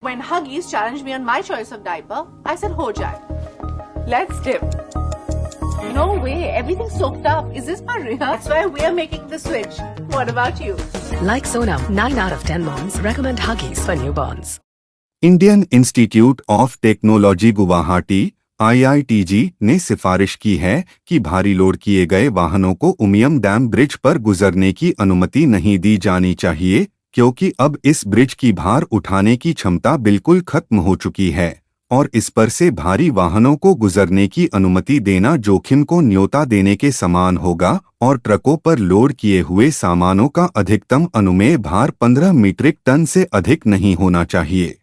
When Huggies challenged me on my choice of diaper, I said, "Ho jaye. Let's dip." No way, everything's soaked up. Is this for real? That's why we're making the switch. What about you? Like Sonam, 9 out of 10 moms recommend Huggies for newborns. Indian institute of technology Guwahati IITG ने सिफारिश की है कि भारी load किए गए वाहनों को उमियम डैम ब्रिज पर गुजरने की अनुमति नहीं दी जानी चाहिए, क्योंकि अब इस ब्रिज की भार उठाने की क्षमता बिल्कुल खत्म हो चुकी है और इस पर से भारी वाहनों को गुजरने की अनुमति देना जोखिम को न्योता देने के समान होगा और ट्रकों पर लोड किए हुए सामानों का अधिकतम अनुमेय भार 15 मीट्रिक टन से अधिक नहीं होना चाहिए।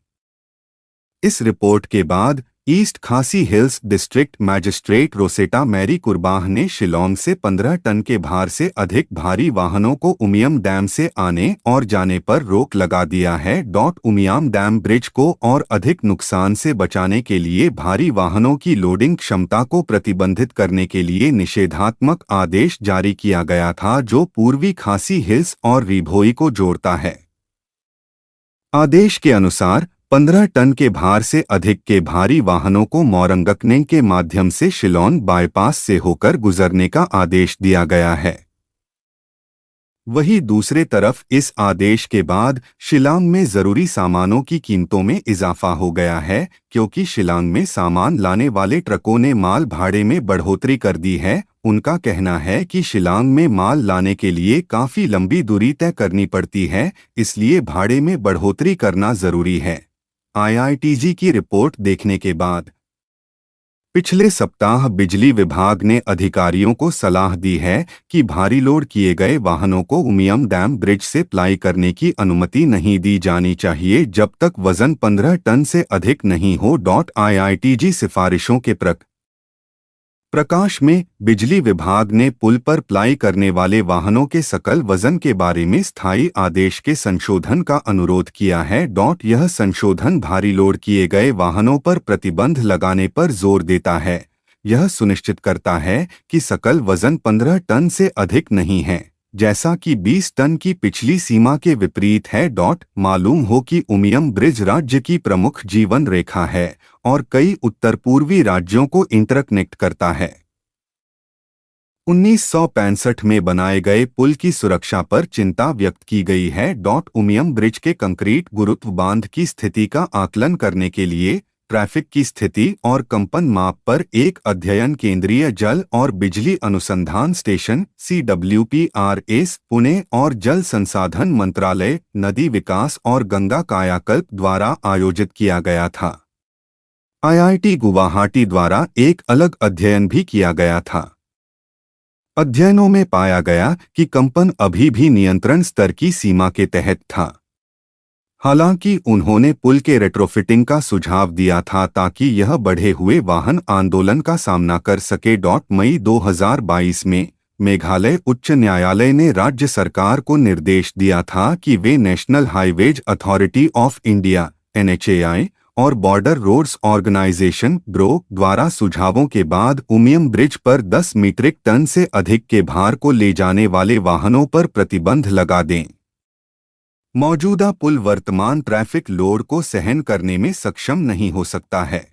इस रिपोर्ट के बाद east Khasi hills district magistrate Rosetta Mary Kurbah ने शिलोंग से 15 टन के भार से अधिक भारी वाहनों को उमियम डैम से आने और जाने पर रोक लगा दिया है। उमियम डैम ब्रिज को और अधिक नुकसान से बचाने के लिए भारी वाहनों की लोडिंग क्षमता को प्रतिबंधित करने के लिए निषेधात्मक आदेश जारी किया गया था, जो पूर्वी खासी हिल्स और रिभोई को जोड़ता है। आदेश के अनुसार 15 टन के भार से अधिक के भारी वाहनों को मोरंगकने के माध्यम से शिलोंग बाईपास से होकर गुजरने का आदेश दिया गया है। वहीं दूसरे तरफ इस आदेश के बाद शिलांग में जरूरी सामानों की कीमतों में इजाफा हो गया है, क्योंकि शिलांग में सामान लाने वाले ट्रकों ने माल भाड़े में बढ़ोतरी कर दी है। उनका कहना है कि शिलांग में माल लाने के लिए काफी लंबी दूरी तय करनी पड़ती है, इसलिए भाड़े में बढ़ोतरी करना जरूरी है। IITG की रिपोर्ट देखने के बाद पिछले सप्ताह बिजली विभाग ने अधिकारियों को सलाह दी है कि भारी लोड किए गए वाहनों को उमियम डैम ब्रिज से प्लाई करने की अनुमति नहीं दी जानी चाहिए जब तक वजन 15 टन से अधिक नहीं हो। IITG सिफारिशों के प्रकाश में बिजली विभाग ने पुल पर प्लाई करने वाले वाहनों के सकल वजन के बारे में स्थायी आदेश के संशोधन का अनुरोध किया है। यह संशोधन भारी लोड किए गए वाहनों पर प्रतिबंध लगाने पर जोर देता है। यह सुनिश्चित करता है कि सकल वजन 15 टन से अधिक नहीं है, जैसा कि 20 टन की पिछली सीमा के विपरीत है। मालूम हो कि उमियम ब्रिज राज्य की प्रमुख जीवन रेखा है और कई उत्तर पूर्वी राज्यों को इंटरकनेक्ट करता है। 1965 में बनाए गए पुल की सुरक्षा पर चिंता व्यक्त की गई है। उमियम ब्रिज के कंक्रीट गुरुत्व बांध की स्थिति का आकलन करने के लिए ट्रैफिक की स्थिति और कंपन माप पर एक अध्ययन केंद्रीय जल और बिजली अनुसंधान स्टेशन CWPRS पुणे और जल संसाधन मंत्रालय, नदी विकास और गंगा कायाकल्प द्वारा आयोजित किया गया था। IIT गुवाहाटी द्वारा एक अलग अध्ययन भी किया गया था। अध्ययनों में पाया गया कि कंपन अभी भी नियंत्रण स्तर की सीमा के तहत था। हालांकि उन्होंने पुल के रेट्रोफिटिंग का सुझाव दिया था ताकि यह बढ़े हुए वाहन आंदोलन का सामना कर सके। मई 2022 में मेघालय उच्च न्यायालय ने राज्य सरकार को निर्देश दिया था कि वे national highways authority of India NHAI और बॉर्डर रोड्स ऑर्गेनाइजेशन ब्रो द्वारा सुझावों के बाद उमियम ब्रिज पर 10 मीट्रिक टन से अधिक के भार को ले जाने वाले वाहनों पर प्रतिबंध लगा दें। मौजूदा पुल वर्तमान ट्रैफिक लोड को सहन करने में सक्षम नहीं हो सकता है।